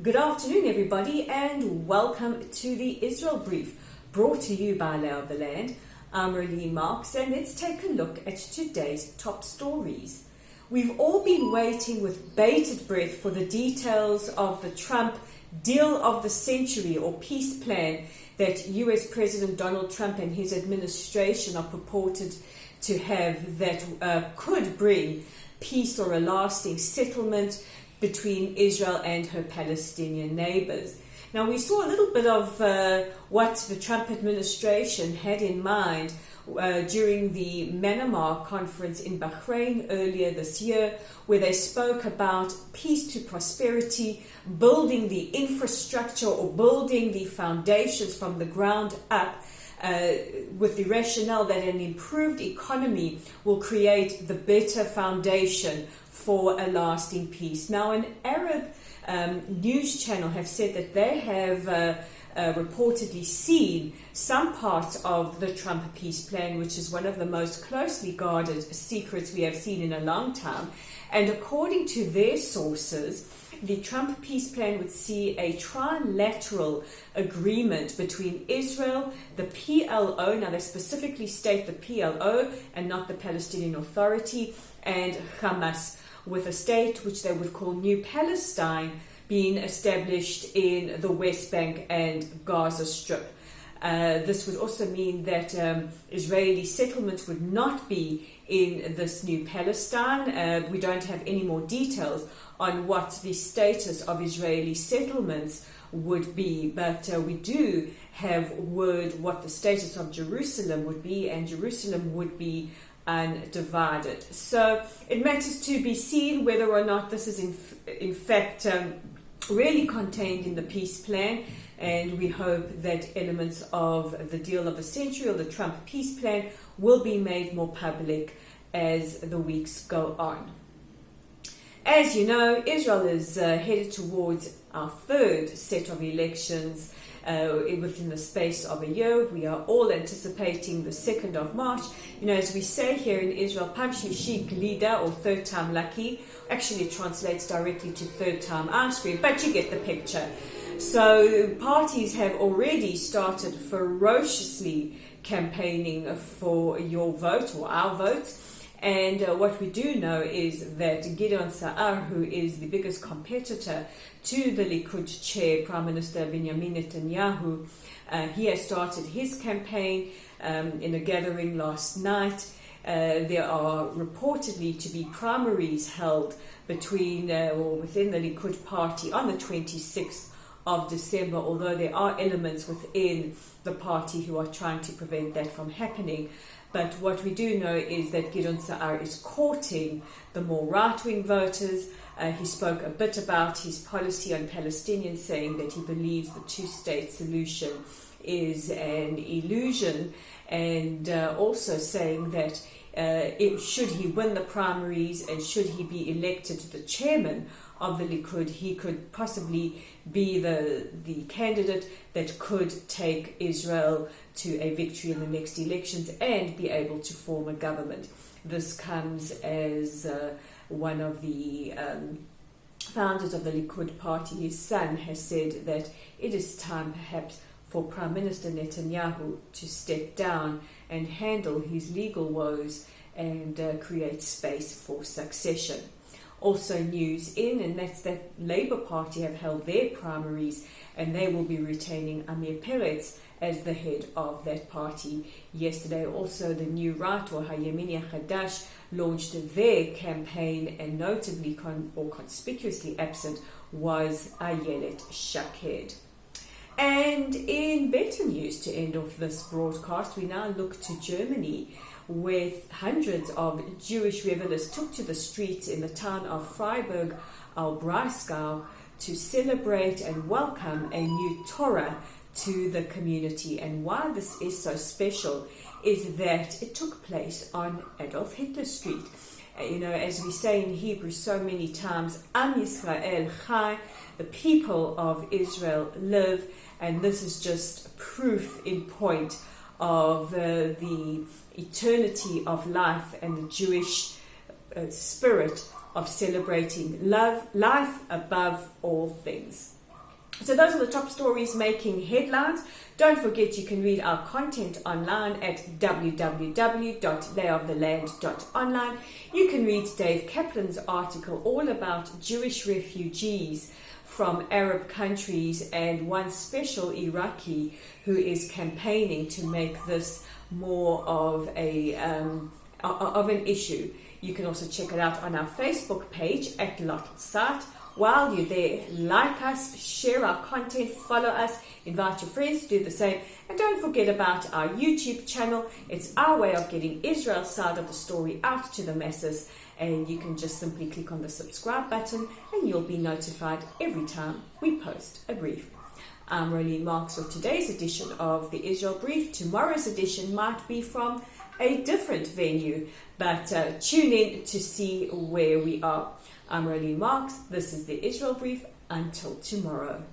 Good afternoon, everybody, and welcome to the Israel Brief, brought to you by Lay of the Land. I'm Rolene Marks, and let's take a look at today's top stories. We've all been waiting with bated breath for the details of the Trump deal of the century or peace plan that US President Donald Trump and his administration are purported to have that could bring peace or a lasting settlement between Israel and her Palestinian neighbors. Now, we saw a little bit of what the Trump administration had in mind during the Manama conference in Bahrain earlier this year, where they spoke about peace to prosperity, building the infrastructure or building the foundations from the ground up, with the rationale that an improved economy will create the better foundation for a lasting peace. Now, an Arab news channel have said that they have reportedly seen some parts of the Trump peace plan, which is one of the most closely guarded secrets we have seen in a long time. And according to their sources, the Trump peace plan would see a trilateral agreement between Israel, the PLO, now they specifically state the PLO and not the Palestinian Authority, and Hamas, with a state which they would call New Palestine being established in the West Bank and Gaza Strip. This would also mean that Israeli settlements would not be in this New Palestine. We don't have any more details on what the status of Israeli settlements would be, but we do have word what the status of Jerusalem would be, and Jerusalem would be undivided. So it matters to be seen whether or not this is in fact really contained in the peace plan, and we hope that elements of the deal of the century or the Trump peace plan will be made more public as the weeks go on. As you know, Israel is headed towards our third set of elections within the space of a year. We are all anticipating the 2nd of March. You know, as we say here in Israel, Pam Shlishi Glida, or third time lucky, actually translates directly to third time ice cream, but you get the picture. So parties have already started ferociously campaigning for your vote or our votes. And what we do know is that Gideon Sa'ar, who is the biggest competitor to the Likud chair, Prime Minister Benjamin Netanyahu, he has started his campaign in a gathering last night. There are reportedly to be primaries held between or within the Likud party on the 26th of December, although there are elements within the party who are trying to prevent that from happening. But what we do know is that Gideon Sa'ar is courting the more right-wing voters. He spoke a bit about his policy on Palestinians, saying that he believes the two-state solution is an illusion, and also saying that should he win the primaries and should he be elected the chairman of the Likud, he could possibly be the candidate that could take Israel to a victory in the next elections and be able to form a government. This comes as one of the founders of the Likud party, his son, has said that it is time perhaps for Prime Minister Netanyahu to step down and handle his legal woes and create space for succession. Also news in, and that's that Labour Party have held their primaries and they will be retaining Amir Peretz as the head of that party. Yesterday also the New Right, or Hayemini Hadash, launched their campaign, and notably conspicuously absent was Ayelet Shaked. And in better news to end off this broadcast, we now look to Germany, where hundreds of Jewish revelers took to the streets in the town of Freiburg al Breisgau to celebrate and welcome a new Torah to the community. And why this is so special is that it took place on Adolf Hitler Street. You know, as we say in Hebrew so many times, Am Yisrael Chai, the people of Israel live, and this is just proof in point of the eternity of life and the Jewish spirit of celebrating love, life above all things. So those are the top stories making headlines. Don't forget you can read our content online at www.layoftheland.online. You can read Dave Kaplan's article all about Jewish refugees from Arab countries and one special Iraqi who is campaigning to make this more of an issue. You can also check it out on our Facebook page at Lot Site. While you're there, like us, share our content, follow us, invite your friends to do the same, and don't forget about our YouTube channel. It's our way of getting Israel's side of the story out to the masses, and you can just simply click on the subscribe button and you'll be notified every time we post a brief. I'm Rolene Marks with today's edition of the Israel Brief. Tomorrow's edition might be from a different venue, but tune in to see where we are. I'm Rolene Marks. This is the Israel Brief. Until tomorrow.